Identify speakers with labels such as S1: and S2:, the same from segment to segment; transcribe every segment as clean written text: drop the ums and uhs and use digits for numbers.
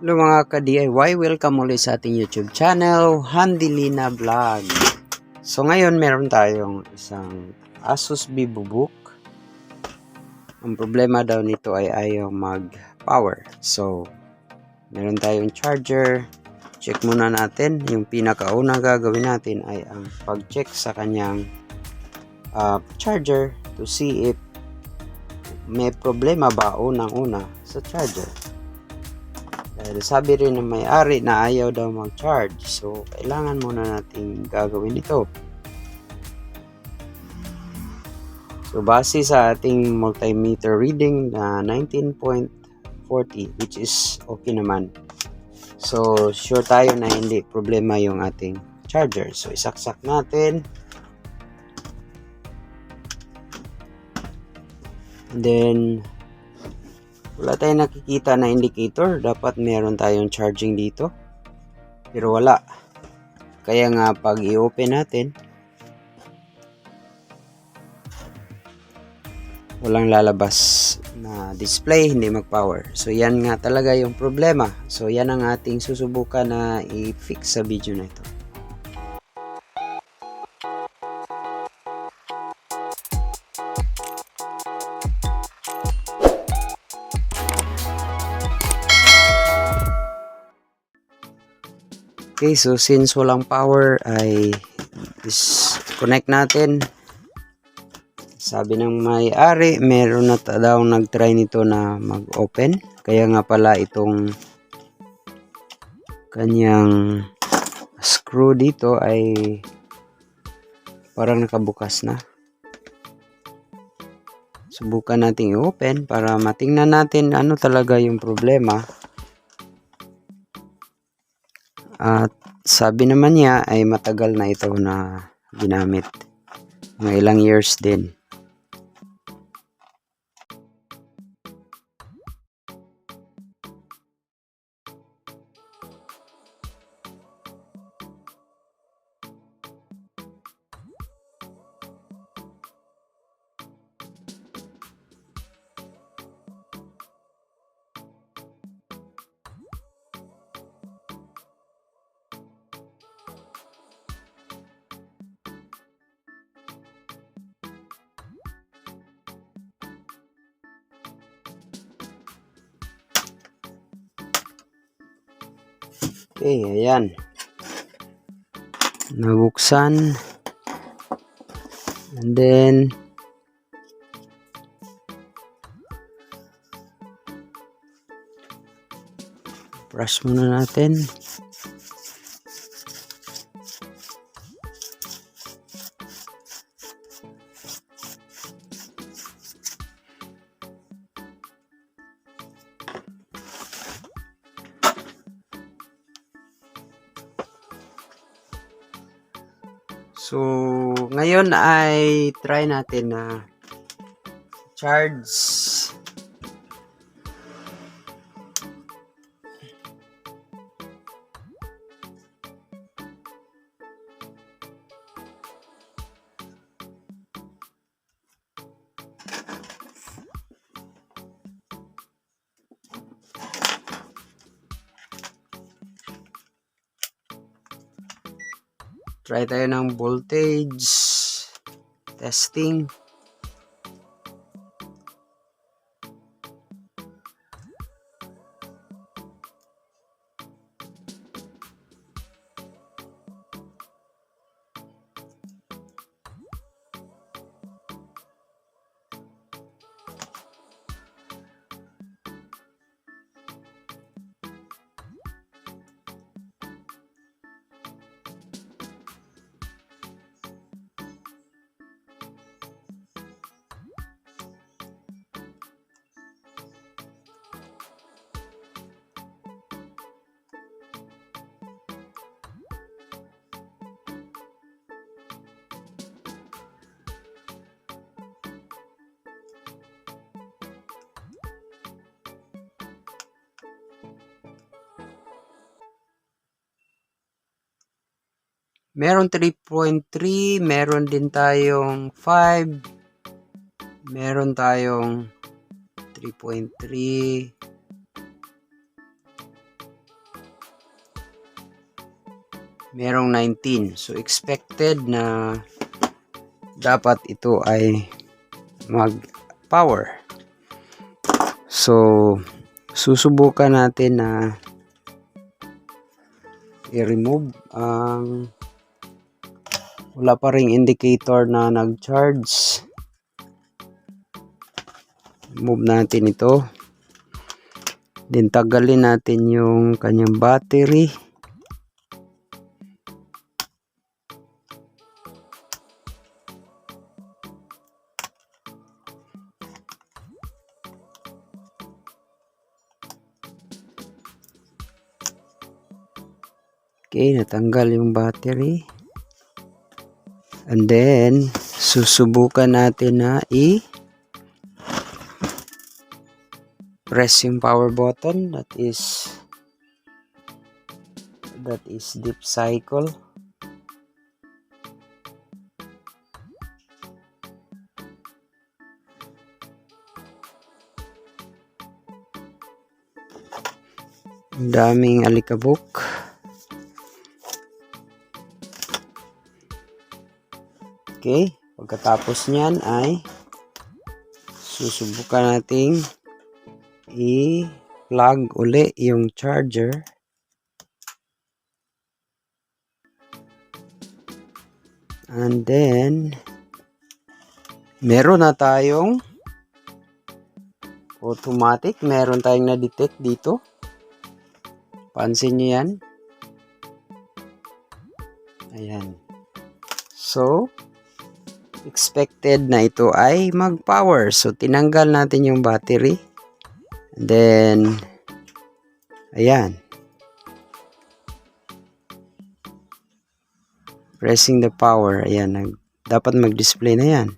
S1: Hello mga ka-DIY, welcome ulit sa ating YouTube channel, Handilina Vlog. So ngayon meron tayong isang Asus VivoBook. Ang problema daw nito ay ayaw mag-power. So meron tayong charger. Check muna natin. Yung pinakauna gagawin natin ay ang pag-check sa kanyang charger to see if may problema ba unang-una sa charger. Dahil sabi rin ng may-ari na ayaw daw mag-charge. So, kailangan muna natin gagawin ito. So, base sa ating multimeter reading na 19.40, which is okay naman. So, sure tayo na hindi problema yung ating charger. So, isaksak natin. And then, wala tayong nakikita na indicator. Dapat meron tayong charging dito. Pero wala. Kaya nga pag i-open natin, walang lalabas na display, hindi mag-power. So yan nga talaga yung problema. So yan ang ating susubukan na i-fix sa video na ito. Okay, so since walang power ay disconnect natin. Sabi ng may-ari, meron na daw nag-try nito na mag-open. Kaya nga pala itong kanyang screw dito ay parang nakabukas na. Subukan natin i-open para matingnan natin ano talaga yung problema. At sabi naman niya ay matagal na ito na ginamit. Mga ilang years din. Okay, ayan. Nabuksan. And then, brush muna natin. So, ngayon ay try natin na charge. Try tayo ng voltage testing. Meron 3.3, meron din tayong 5, meron tayong 3.3, merong 19. So expected na dapat ito ay mag-power. So susubukan natin na i-remove ang wala pa ring indicator na nag-charge. Remove natin ito. Then tagalin natin yung kanyang battery. Okay, natanggal yung battery. And then susubukan natin na press yung power button, that is deep cycle. Ang daming alikabok. Okay, pagkatapos niyan ay susubukan nating i-plug uli yung charger. And then meron na tayong automatic, meron tayong na-detect dito. Pansin nyo yan. Ayan. So expected na ito ay mag-power. So tinanggal natin yung battery. And then ayan. Pressing the power. Ayan. Dapat mag-display na yan.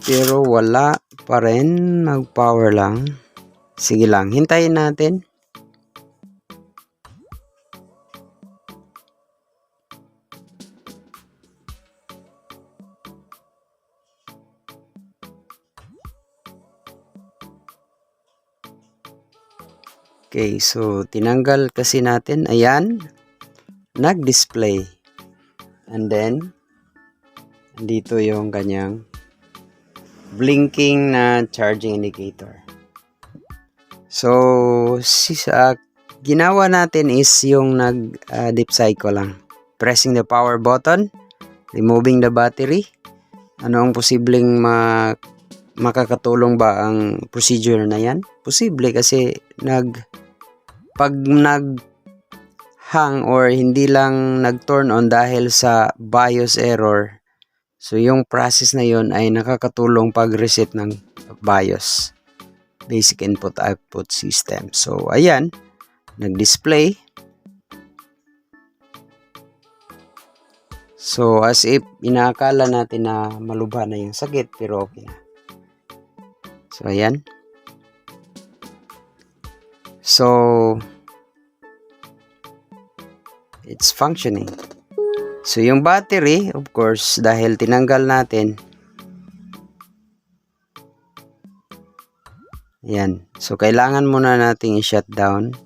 S1: Pero wala pa rin. Mag-power lang. Sige lang. Hintayin natin. Okay, so tinanggal kasi natin. Ayan, nag-display. And then, dito yung kanyang blinking na charging indicator. So, ginawa natin is yung nag-deep cycle lang. Pressing the power button, removing the battery. Ano ang posibleng makakatulong ba ang procedure na yan? Posible kasi pag nag-hang or hindi lang nag-turn on dahil sa BIOS error, so yung process na yon ay nakakatulong pag-reset ng BIOS, Basic Input Output System. So ayan, nag-display. So as if inaakala natin na malubha na yung sakit, pero okay na. So ayan. So it's functioning. So yung battery, of course, dahil tinanggal natin, yan. So kailangan muna nating i-shut down.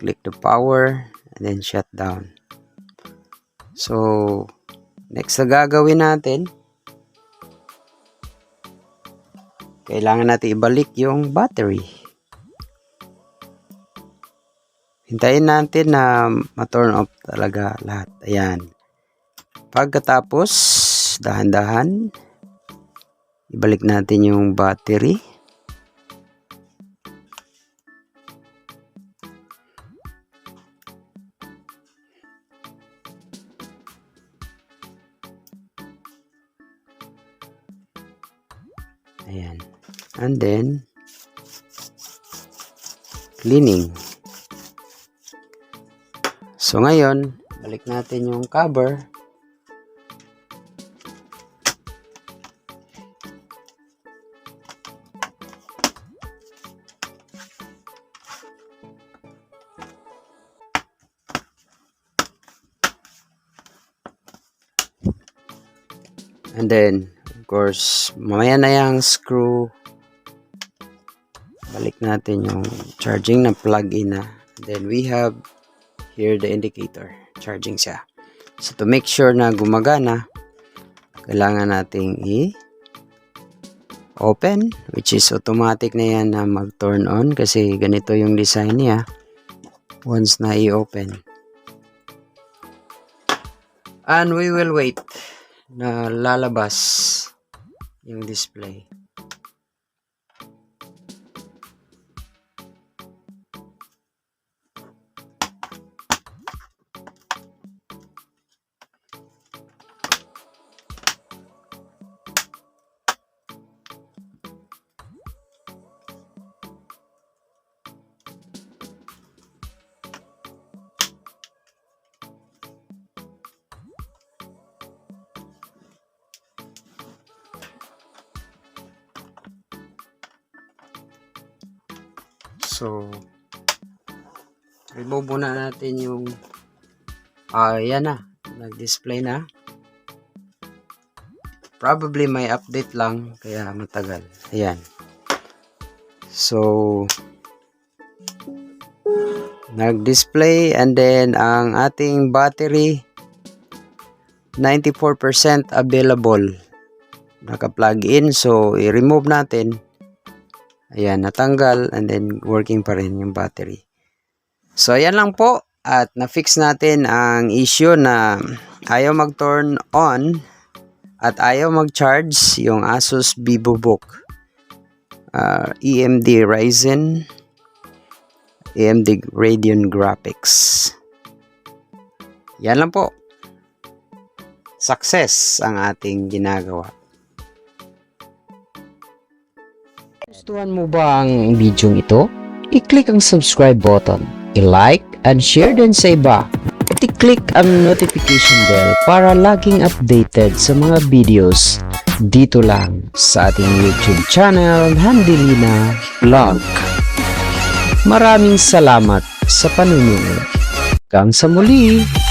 S1: Click the power and then shut down. So next na gagawin natin, kailangan natin ibalik yung battery. Hintayin natin na ma-turn off talaga lahat. Ayan. Pagkatapos, dahan-dahan, ibalik natin yung battery. Ayan. And then, cleaning. So ngayon, balik natin yung cover. And then, of Of course, mamaya na yung screw. Balik natin yung charging na plug-in na. Then we have here the indicator. Charging siya. So to make sure na gumagana, kailangan nating open, which is automatic na yan na mag-turn on kasi ganito yung design niya once na i-open. And we will wait na lalabas yung display. So, remove muna natin yung yan na, nag-display na. Probably may update lang kaya matagal. Ayan. So, nag-display and then ang ating battery 94% available. Naka-plug in, so i-remove natin. Ayan, natanggal and then working pa rin yung battery. So, ayan lang po. At na-fix natin ang issue na ayaw mag-turn on at ayaw mag-charge yung Asus VivoBook. AMD Ryzen, AMD Radeon Graphics. Yan lang po. Success ang ating ginagawa. Gustuhan mo ba ang video ito? I-click ang subscribe button, i-like and share din sa iba. At i-click ang notification bell para laging updated sa mga videos dito lang sa ating YouTube channel, Handilina Vlog. Maraming salamat sa panunood. Hanggang sa muli!